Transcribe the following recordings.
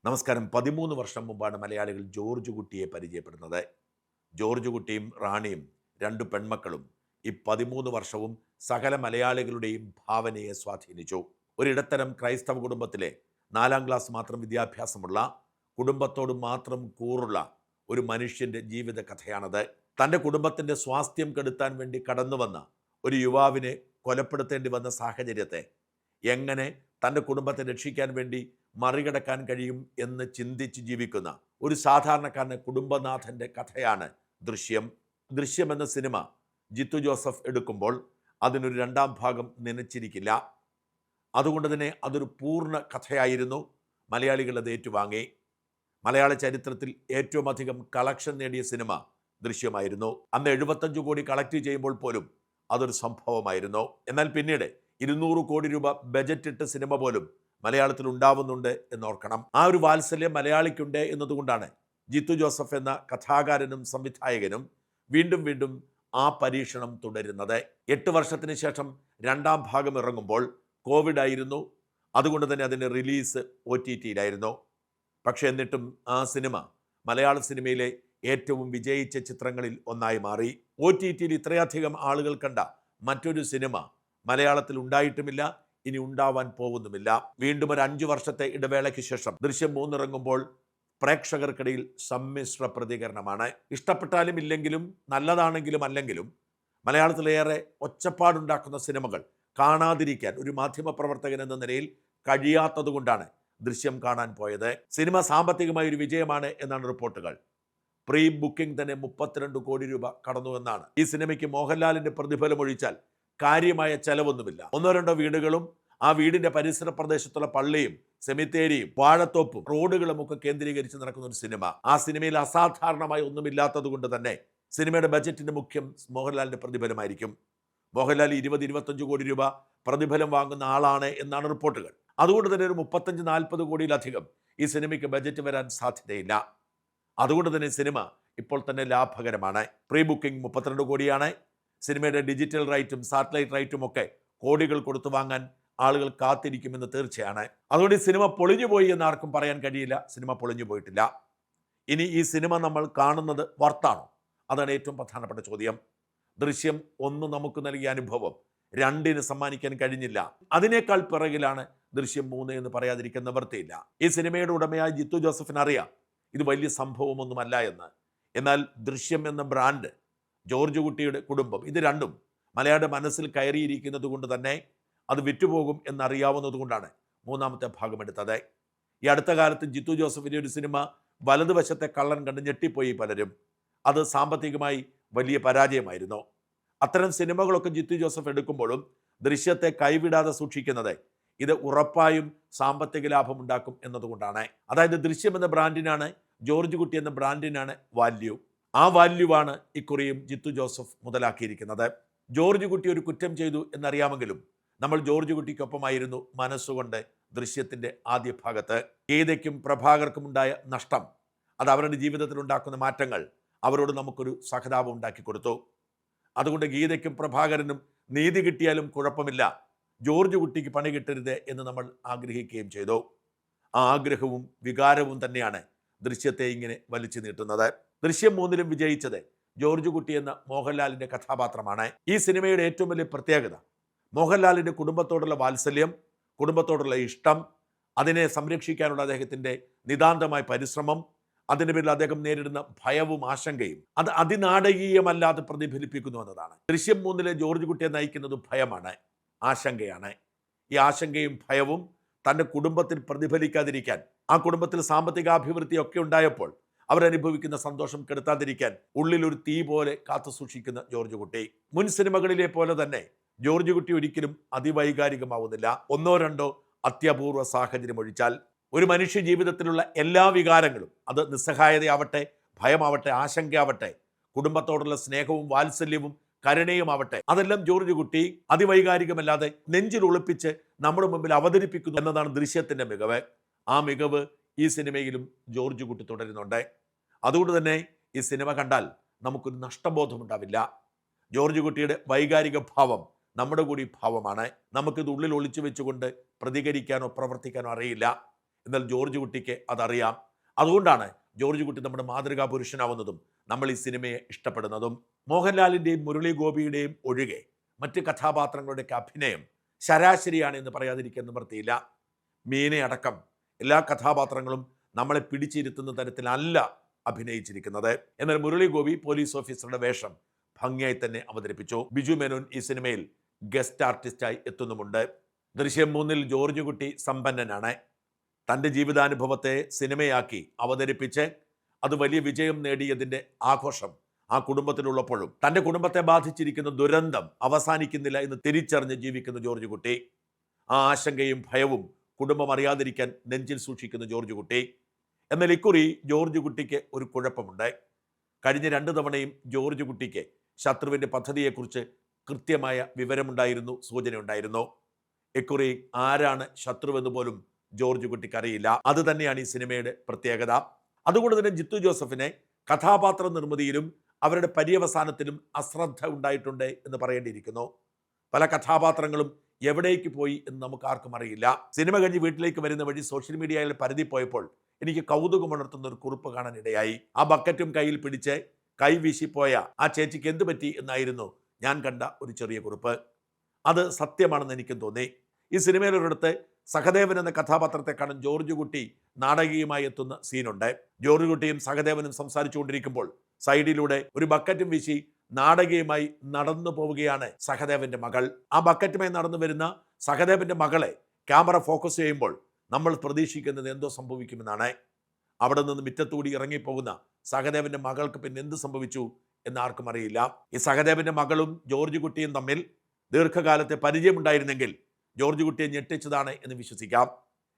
നമസ്കാരം. 13 വർഷം മുമ്പാണ് മലയാളികൾ ജോർജ് കുട്ടിയെ പരിചയപ്പെടുന്നത്. ജോർജ് കുട്ടിയും റാണിയും 2 പെൺമക്കളും ഈ 13 വർഷവും സകല മലയാളികളുടെയും ഭാവനയെ സ്വാധീനിച്ചു. ഒരിടത്തരം ക്രൈസ്തവ കുടുംബത്തിലെ 4ാം ക്ലാസ് മാത്രം വിദ്യാഭ്യാസമുള്ള, കുടുംബത്തോട് മാത്രം കൂറുള്ള ഒരു മനുഷ്യൻ്റെ ജീവിത കഥയാണത്. തൻ്റെ കുടുംബത്തിൻ്റെ സ്വാസ്ഥ്യം കെടുത്താൻ വേണ്ടി കടന്നു വന്ന ഒരു യുവാവിനെ കൊലപ്പെടുത്തേണ്ടി വന്ന സാഹചര്യത്തെ എങ്ങനെ തൻ്റെ കുടുംബത്തെ രക്ഷിക്കാൻ വേണ്ടി മറികടക്കാൻ കഴിയും എന്ന് ചിന്തിച്ച് ജീവിക്കുന്ന ഒരു സാധാരണക്കാരൻ്റെ കുടുംബനാഥൻ്റെ കഥയാണ് ദൃശ്യം. ദൃശ്യം എന്ന സിനിമ ജിത്തു ജോസഫ് എടുക്കുമ്പോൾ അതിനൊരു 2ാം ഭാഗം നനച്ചിരിക്കില്ല. അതുകൊണ്ട് തന്നെ അതൊരു പൂർണ്ണ കഥയായിരുന്നു. മലയാളികൾ അത് ഏറ്റുവാങ്ങി. മലയാള ചരിത്രത്തിൽ ഏറ്റവും അധികം കളക്ഷൻ നേടിയ സിനിമ ദൃശ്യമായിരുന്നു. അന്ന് 75 കോടി കളക്ട് ചെയ്യുമ്പോൾ പോലും അതൊരു സംഭവമായിരുന്നു. എന്നാൽ പിന്നീട് 200 കോടി രൂപ ബജറ്റ് ഇട്ട സിനിമ പോലും മലയാളത്തിൽ ഉണ്ടാവുന്നുണ്ട് എന്നോർക്കണം. ആ ഒരു വാത്സല്യം മലയാളിക്കുണ്ട് എന്നതുകൊണ്ടാണ് ജിത്തു ജോസഫ് എന്ന കഥാകാരനും സംവിധായകനും വീണ്ടും വീണ്ടും ആ പരീക്ഷണം തുടരുന്നത്. 8 വർഷത്തിന് ശേഷം 2ാം ഭാഗം ഇറങ്ങുമ്പോൾ കോവിഡ് ആയിരുന്നു. അതുകൊണ്ട് തന്നെ അതിൻ്റെ റിലീസ് OTTയിലായിരുന്നു. പക്ഷേ എന്നിട്ടും ആ സിനിമ മലയാള സിനിമയിലെ ഏറ്റവും വിജയിച്ച ചിത്രങ്ങളിൽ ഒന്നായി മാറി. OTTയിൽ ഇത്രയധികം ആളുകൾ കണ്ട മറ്റൊരു സിനിമ മലയാളത്തിൽ ഉണ്ടായിട്ടുമില്ല, ഇനി ഉണ്ടാവാൻ പോകുന്നുമില്ല. വീണ്ടും ഒരു 5 വർഷത്തെ ഇടവേളയ്ക്ക് ശേഷം ദൃശ്യം 3 ഇറങ്ങുമ്പോൾ പ്രേക്ഷകർക്കിടയിൽ സമ്മിശ്ര പ്രതികരണമാണ്. ഇഷ്ടപ്പെട്ടാലും ഇല്ലെങ്കിലും, നല്ലതാണെങ്കിലും അല്ലെങ്കിലും, മലയാളത്തിലേറെ ഒച്ചപ്പാടുണ്ടാക്കുന്ന സിനിമകൾ കാണാതിരിക്കാൻ ഒരു മാധ്യമപ്രവർത്തകൻ എന്ന നിലയിൽ കഴിയാത്തതുകൊണ്ടാണ് ദൃശ്യം കാണാൻ പോയത്. സിനിമ സാമ്പത്തികമായ ഒരു വിജയമാണ് എന്നാണ് റിപ്പോർട്ടുകൾ. പ്രീ ബുക്കിംഗ് തന്നെ 32 കോടി രൂപ കടന്നു എന്നാണ്. ഈ സിനിമയ്ക്ക് മോഹൻലാലിൻ്റെ പ്രതിഫലം ഒഴിച്ചാൽ കാര്യമായ ചെലവൊന്നുമില്ല. 1-2 വീടുകളും ആ വീടിൻ്റെ പരിസര പ്രദേശത്തുള്ള പള്ളിയും സെമിത്തേരിയും വാഴത്തോപ്പും റോഡുകളും ഒക്കെ കേന്ദ്രീകരിച്ച് നടക്കുന്ന ഒരു സിനിമ. ആ സിനിമയിൽ അസാധാരണമായി ഒന്നുമില്ലാത്തത് കൊണ്ട് തന്നെ സിനിമയുടെ ബജറ്റിൻ്റെ മുഖ്യം മോഹൻലാലിൻ്റെ പ്രതിഫലമായിരിക്കും. മോഹൻലാൽ 20-25 കോടി രൂപ പ്രതിഫലം വാങ്ങുന്ന ആളാണ് എന്നാണ് റിപ്പോർട്ടുകൾ. അതുകൊണ്ട് തന്നെ ഒരു 35-40 കോടിയിലധികം ഈ സിനിമയ്ക്ക് ബജറ്റ് വരാൻ സാധ്യതയില്ല. അതുകൊണ്ട് തന്നെ സിനിമ ഇപ്പോൾ തന്നെ ലാഭകരമാണ്. പ്രീ ബുക്കിംഗ് 32 കോടിയാണ്. സിനിമയുടെ ഡിജിറ്റൽ റൈറ്റും സാറ്റലൈറ്റ് റൈറ്റും ഒക്കെ കോടികൾ കൊടുത്തു വാങ്ങാൻ ആളുകൾ കാത്തിരിക്കുമെന്ന് തീർച്ചയാണ്. അതുകൊണ്ട് ഈ സിനിമ പൊളിഞ്ഞുപോയി എന്ന് ആർക്കും പറയാൻ കഴിയില്ല. സിനിമ പൊളിഞ്ഞു പോയിട്ടില്ല. ഇനി ഈ സിനിമ നമ്മൾ കാണുന്നത് വർത്താണോ? അതാണ് ഏറ്റവും പ്രധാനപ്പെട്ട ചോദ്യം. ദൃശ്യം 1 നമുക്ക് നൽകിയ അനുഭവം 2 സമ്മാനിക്കാൻ കഴിഞ്ഞില്ല. അതിനേക്കാൾ പിറകിലാണ് ദൃശ്യം 3 എന്ന് പറയാതിരിക്കാൻ നിവൃത്തിയില്ല. ഈ സിനിമയുടെ ഉടമയായ ജിത്തു ജോസഫിന് അറിയാം ഇത് വലിയ സംഭവമൊന്നുമല്ല എന്ന്. എന്നാൽ ദൃശ്യം എന്ന ബ്രാൻഡ്, ജോർജ് കുട്ടിയുടെ കുടുംബം, ഇത് രണ്ടും മലയാളിയുടെ മനസ്സിൽ കയറിയിരിക്കുന്നത് കൊണ്ട് തന്നെ അത് വിറ്റുപോകും എന്നറിയാവുന്നത് കൊണ്ടാണ് 3ാമത്തെ ഭാഗം എടുത്തത്. ഈ അടുത്ത കാലത്ത് ജിത്തു ജോസഫിൻ്റെ ഒരു സിനിമ വലതുവശത്തെ കള്ളൻ കണ്ട് ഞെട്ടിപ്പോയി പലരും. അത് സാമ്പത്തികമായി വലിയ പരാജയമായിരുന്നു. അത്തരം സിനിമകളൊക്കെ ജിത്തു ജോസഫ് എടുക്കുമ്പോഴും ദൃശ്യത്തെ കൈവിടാതെ സൂക്ഷിക്കുന്നത് ഇത് ഉറപ്പായും സാമ്പത്തിക ലാഭം ഉണ്ടാക്കും എന്നതുകൊണ്ടാണ്. അതായത് ദൃശ്യം എന്ന ബ്രാൻഡിനാണ്, ജോർജ് കുട്ടി എന്ന ബ്രാൻഡിനാണ് വാല്യൂ. ആ വാല്യൂവാണ് ഇക്കുറിയും ജിത്തു ജോസഫ് മുതലാക്കിയിരിക്കുന്നത്. ജോർജ് കുട്ടി ഒരു കുറ്റം ചെയ്തു എന്നറിയാമെങ്കിലും നമ്മൾ ജോർജ് കുട്ടിക്കൊപ്പമായിരുന്നു മനസ്സുകൊണ്ട് ദൃശ്യത്തിൻ്റെ ആദ്യ ഭാഗത്ത്. ഗീതയ്ക്കും പ്രഭാകർക്കും ഉണ്ടായ നഷ്ടം, അത് അവരുടെ ജീവിതത്തിൽ ഉണ്ടാക്കുന്ന മാറ്റങ്ങൾ അവരോട് നമുക്കൊരു സഹതാപം ഉണ്ടാക്കി കൊടുത്തു. അതുകൊണ്ട് ഗീതയ്ക്കും പ്രഭാകരനും നീതി കിട്ടിയാലും കുഴപ്പമില്ല, ജോർജ് കുട്ടിക്ക് പണി കിട്ടരുത് എന്ന് നമ്മൾ ആഗ്രഹിക്കുകയും ചെയ്തു. ആ ആഗ്രഹവും വികാരവും തന്നെയാണ് ദൃശ്യത്തെ ഇങ്ങനെ വലിച്ചു നീട്ടുന്നത്. ദൃശ്യം 3ലും വിജയിച്ചത് ജോർജ് കുട്ടി എന്ന മോഹൻലാലിൻ്റെ കഥാപാത്രമാണ്. ഈ സിനിമയുടെ ഏറ്റവും വലിയ പ്രത്യേകത മോഹൻലാലിൻ്റെ കുടുംബത്തോടുള്ള വാത്സല്യം, കുടുംബത്തോടുള്ള ഇഷ്ടം, അതിനെ സംരക്ഷിക്കാനുള്ള അദ്ദേഹത്തിൻ്റെ നിതാന്തമായ പരിശ്രമം, അതിൻ്റെ പേരിൽ അദ്ദേഹം നേരിടുന്ന ഭയവും ആശങ്കയും അത് അതിനാടകീയമല്ലാതെ പ്രതിഫലിപ്പിക്കുന്നു എന്നതാണ്. ദൃശ്യം 3ലെ ജോർജ് കുട്ടിയെ നയിക്കുന്നത് ഭയമാണ്, ആശങ്കയാണ്. ഈ ആശങ്കയും ഭയവും തൻ്റെ കുടുംബത്തിൽ പ്രതിഫലിക്കാതിരിക്കാൻ, ആ കുടുംബത്തിൽ സാമ്പത്തികാഭിവൃദ്ധിയൊക്കെ ഉണ്ടായപ്പോൾ അവരനുഭവിക്കുന്ന സന്തോഷം കെടുത്താതിരിക്കാൻ ഉള്ളിലൊരു തീ പോലെ കാത്തു സൂക്ഷിക്കുന്ന ജോർജ് കുട്ടി. മുൻ സിനിമകളിലെ പോലെ തന്നെ ജോർജ് കുട്ടി ഒരിക്കലും അതിവൈകാരികമാവുന്നില്ല. 1-2 അത്യപൂർവ സാഹചര്യം ഒഴിച്ചാൽ ഒരു മനുഷ്യ ജീവിതത്തിലുള്ള എല്ലാ വികാരങ്ങളും, അത് നിസ്സഹായതയാവട്ടെ, ഭയമാവട്ടെ, ആശങ്കയാവട്ടെ, കുടുംബത്തോടുള്ള സ്നേഹവും വാത്സല്യവും കരുണയുമാവട്ടെ, അതെല്ലാം ജോർജ് കുട്ടി അതിവൈകാരികമല്ലാതെ നെഞ്ചിൽ ഒളിപ്പിച്ച് നമ്മുടെ മുമ്പിൽ അവതരിപ്പിക്കുന്നു എന്നതാണ് ദൃശ്യത്തിൻ്റെ മികവ്. ആ മികവ് ഈ സിനിമയിലും ജോർജ് കുട്ടി തുടരുന്നുണ്ട്. അതുകൊണ്ട് തന്നെ ഈ സിനിമ കണ്ടാൽ നമുക്കൊരു നഷ്ടബോധമുണ്ടാവില്ല. ജോർജ് കുട്ടിയുടെ വൈകാരിക ഭാവം നമ്മുടെ കൂടി ഭാവമാണ്. നമുക്കിത് ഉള്ളിൽ ഒളിച്ചു വെച്ചുകൊണ്ട് പ്രതികരിക്കാനോ പ്രവർത്തിക്കാനോ അറിയില്ല. എന്നാൽ ജോർജ് കുട്ടിക്ക് അതറിയാം. അതുകൊണ്ടാണ് ജോർജ് കുട്ടി നമ്മുടെ മാതൃകാ പുരുഷനാവുന്നതും നമ്മൾ ഈ സിനിമയെ ഇഷ്ടപ്പെടുന്നതും. മോഹൻലാലിൻ്റെയും മുരളി ഗോപിയുടെയും ഒഴികെ മറ്റ് കഥാപാത്രങ്ങളുടെയൊക്കെ അഭിനയം ശരാശരിയാണ് എന്ന് പറയാതിരിക്കാൻ നിവൃത്തിയില്ല. മീനെ അടക്കം എല്ലാ കഥാപാത്രങ്ങളും നമ്മളെ പിടിച്ചിരുത്തുന്ന തരത്തിലല്ല അഭിനയിച്ചിരിക്കുന്നത്. എന്നാൽ മുരളി ഗോപി പോലീസ് ഓഫീസറുടെ വേഷം ഭംഗിയായി തന്നെ അവതരിപ്പിച്ചു. ബിജു മേനോൻ ഈ സിനിമയിൽ ഗസ്റ്റ് ആർട്ടിസ്റ്റായി എത്തുന്നുമുണ്ട്. ദൃശ്യം 3 ജോർജ് കുട്ടി സമ്പന്നനാണ്. തൻ്റെ ജീവിതാനുഭവത്തെ സിനിമയാക്കി അവതരിപ്പിച്ച് അത് വലിയ വിജയം നേടിയതിൻ്റെ ആഘോഷം ആ കുടുംബത്തിലുള്ളപ്പോഴും തൻ്റെ കുടുംബത്തെ ബാധിച്ചിരിക്കുന്ന ദുരന്തം അവസാനിക്കുന്നില്ല എന്ന് തിരിച്ചറിഞ്ഞ് ജീവിക്കുന്ന ജോർജ് കുട്ടി. ആ ആശങ്കയും ഭയവും കുടുംബം അറിയാതിരിക്കാൻ നെഞ്ചിൽ സൂക്ഷിക്കുന്ന ജോർജ് കുട്ടി. എന്നാൽ ഇക്കുറി ജോർജ് കുട്ടിക്ക് ഒരു കുഴപ്പമുണ്ട്. കഴിഞ്ഞ 2 തവണയും ജോർജ് കുട്ടിക്ക് ശത്രുവിൻ്റെ പദ്ധതിയെക്കുറിച്ച് കൃത്യമായ വിവരമുണ്ടായിരുന്നു, സൂചനയുണ്ടായിരുന്നു. ഇക്കുറി ആരാണ് ശത്രുവെന്ന് പോലും ജോർജ് കുട്ടിക്ക് അറിയില്ല. അത് തന്നെയാണ് ഈ സിനിമയുടെ പ്രത്യേകത. അതുകൊണ്ട് തന്നെ ജിത്തു ജോസഫിനെ കഥാപാത്ര നിർമ്മിതിയിലും അവരുടെ പര്യവസാനത്തിലും അശ്രദ്ധ ഉണ്ടായിട്ടുണ്ട് എന്ന് പറയേണ്ടിയിരിക്കുന്നു. പല കഥാപാത്രങ്ങളും എവിടേക്ക് പോയി എന്ന് നമുക്ക് ആർക്കും അറിയില്ല. സിനിമ കഴിഞ്ഞ് വീട്ടിലേക്ക് വരുന്ന വഴി സോഷ്യൽ മീഡിയയിൽ പരതി പോയപ്പോൾ എനിക്ക് കൗതുകമുണർത്തുന്ന ഒരു കുറിപ്പ് കാണാനിടയായി. ആ ബക്കറ്റും കയ്യിൽ പിടിച്ച് കൈ വീശിപ്പോയ ആ ചേച്ചിക്ക് എന്ത് പറ്റി എന്നായിരുന്നു ഞാൻ കണ്ട ഒരു ചെറിയ കുറിപ്പ്. അത് സത്യമാണെന്ന് എനിക്കും തോന്നി. ഈ സിനിമയിലൊരിടത്ത് സഹദേവൻ എന്ന കഥാപാത്രത്തെ കാണാൻ ജോർജ് കുട്ടി നാടകീയമായി എത്തുന്ന സീനുണ്ട്. ജോർജ് കുട്ടിയും സഹദേവനും സംസാരിച്ചുകൊണ്ടിരിക്കുമ്പോൾ സൈഡിലൂടെ ഒരു ബക്കറ്റും വീശി നാടകീയമായി നടന്നു പോവുകയാണ് സഹദേവന്റെ മകൾ. ആ ബക്കറ്റുമായി നടന്നു വരുന്ന സഹദേവന്റെ മകളെ ക്യാമറ ഫോക്കസ് ചെയ്യുമ്പോൾ നമ്മൾ പ്രതീക്ഷിക്കുന്നത് എന്തോ സംഭവിക്കുമെന്നാണ്. അവിടെ നിന്ന് മുറ്റത്തൂടി ഇറങ്ങിപ്പോകുന്ന സഹദേവന്റെ മകൾക്ക് പിന്നെ എന്ത് സംഭവിച്ചു എന്ന് ആർക്കും അറിയില്ല. ഈ സഹദേവന്റെ മകളും ജോർജ് കുട്ടിയും തമ്മിൽ ദീർഘകാലത്തെ പരിചയമുണ്ടായിരുന്നെങ്കിൽ ജോർജ് കുട്ടിയെ ഞെട്ടിച്ചതാണ് എന്ന് വിശ്വസിക്കാം.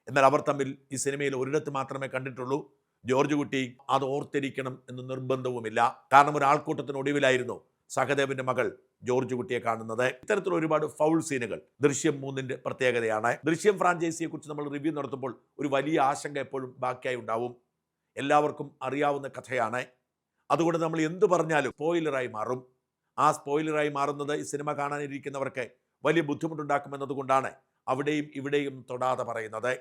എന്നാൽ അവർ തമ്മിൽ ഈ സിനിമയിൽ ഒരിടത്ത് മാത്രമേ കണ്ടിട്ടുള്ളൂ. ജോർജ് കുട്ടി അത് ഓർത്തിരിക്കണം എന്ന് നിർബന്ധവുമില്ല. കാരണം ഒരു ആൾക്കൂട്ടത്തിനൊടുവിലായിരുന്നു സഹദേവന്റെ മകൾ ജോർജ് കുട്ടിയെ കാണുന്നത്. ഇത്തരത്തിൽ ഒരുപാട് ഫൗൾ സീനുകൾ ദൃശ്യം 3 പ്രത്യേകതയാണ്. ദൃശ്യം ഫ്രാഞ്ചൈസിയെ കുറിച്ച് നമ്മൾ റിവ്യൂ നടത്തുമ്പോൾ ഒരു വലിയ ആശങ്ക എപ്പോഴും ബാക്കിയായി ഉണ്ടാവും. എല്ലാവർക്കും അറിയാവുന്ന കഥയാണ്. അതുകൊണ്ട് നമ്മൾ എന്തു പറഞ്ഞാലും സ്പോയിലറായി മാറും. ആ സ്പോയിലറായി മാറുന്നത് ഈ സിനിമ കാണാനിരിക്കുന്നവർക്ക് വലിയ ബുദ്ധിമുട്ടുണ്ടാക്കുമെന്നതുകൊണ്ടാണ് അവിടെയും ഇവിടെയും തൊടാതെ പറയുന്നത്.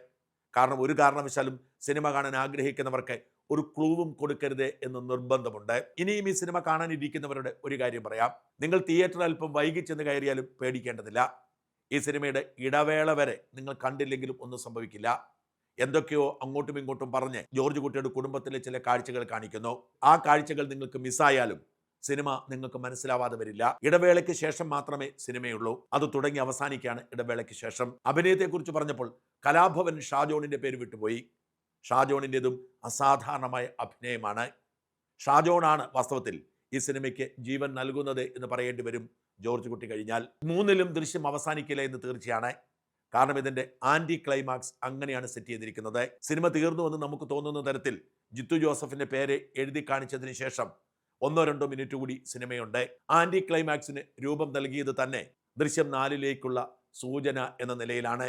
കാരണം ഒരു കാരണവശാലും സിനിമ കാണാൻ ആഗ്രഹിക്കുന്നവർക്ക് ഒരു ക്ലൂവും കൊടുക്കരുത് എന്ന് നിർബന്ധമുണ്ട്. ഇനിയും ഈ സിനിമ കാണാനിരിക്കുന്നവരുടെ ഒരു കാര്യം പറയാം. നിങ്ങൾ തിയേറ്ററിൽ അല്പം വൈകിച്ചെന്ന് കയറിയാലും പേടിക്കേണ്ടതില്ല. ഈ സിനിമയുടെ ഇടവേള വരെ നിങ്ങൾ കണ്ടില്ലെങ്കിലും ഒന്നും സംഭവിക്കില്ല. എന്തൊക്കെയോ അങ്ങോട്ടും ഇങ്ങോട്ടും പറഞ്ഞ് ജോർജ് കുട്ടിയുടെ കുടുംബത്തിലെ ചില കാഴ്ചകൾ കാണിക്കുന്നു. ആ കാഴ്ചകൾ നിങ്ങൾക്ക് മിസ്സായാലും സിനിമ നിങ്ങൾക്ക് മനസ്സിലാവാതെ വരില്ല. ഇടവേളയ്ക്ക് ശേഷം മാത്രമേ സിനിമയുള്ളൂ. അത് തുടങ്ങി അവസാനിക്കുകയാണ് ഇടവേളയ്ക്ക് ശേഷം. അഭിനയത്തെക്കുറിച്ച് പറഞ്ഞപ്പോൾ കലാഭവൻ ഷാജോണിൻ്റെ പേര് വിട്ടുപോയി. ഷാജോണിൻ്റെതും അസാധാരണമായ അഭിനയമാണ്. ഷാജോണാണ് വാസ്തവത്തിൽ ഈ സിനിമയ്ക്ക് ജീവൻ നൽകുന്നത് എന്ന് പറയേണ്ടി വരും ജോർജ് കുട്ടി കഴിഞ്ഞാൽ. 3 ദൃശ്യം അവസാനിക്കില്ല എന്ന് തീർച്ചയാണ്. കാരണം ഇതിൻ്റെ ആൻറ്റി ക്ലൈമാക്സ് അങ്ങനെയാണ് സെറ്റ് ചെയ്തിരിക്കുന്നത്. സിനിമ തീർന്നുവെന്ന് നമുക്ക് തോന്നുന്ന തരത്തിൽ ജിത്തു ജോസഫിൻ്റെ പേര് എഴുതി കാണിച്ചതിന് ശേഷം 1-2 മിനിറ്റ് കൂടി സിനിമയുണ്ട്. ആൻറ്റി ക്ലൈമാക്സിന് രൂപം നൽകിയത് തന്നെ ദൃശ്യം 4 സൂചന എന്ന നിലയിലാണ്.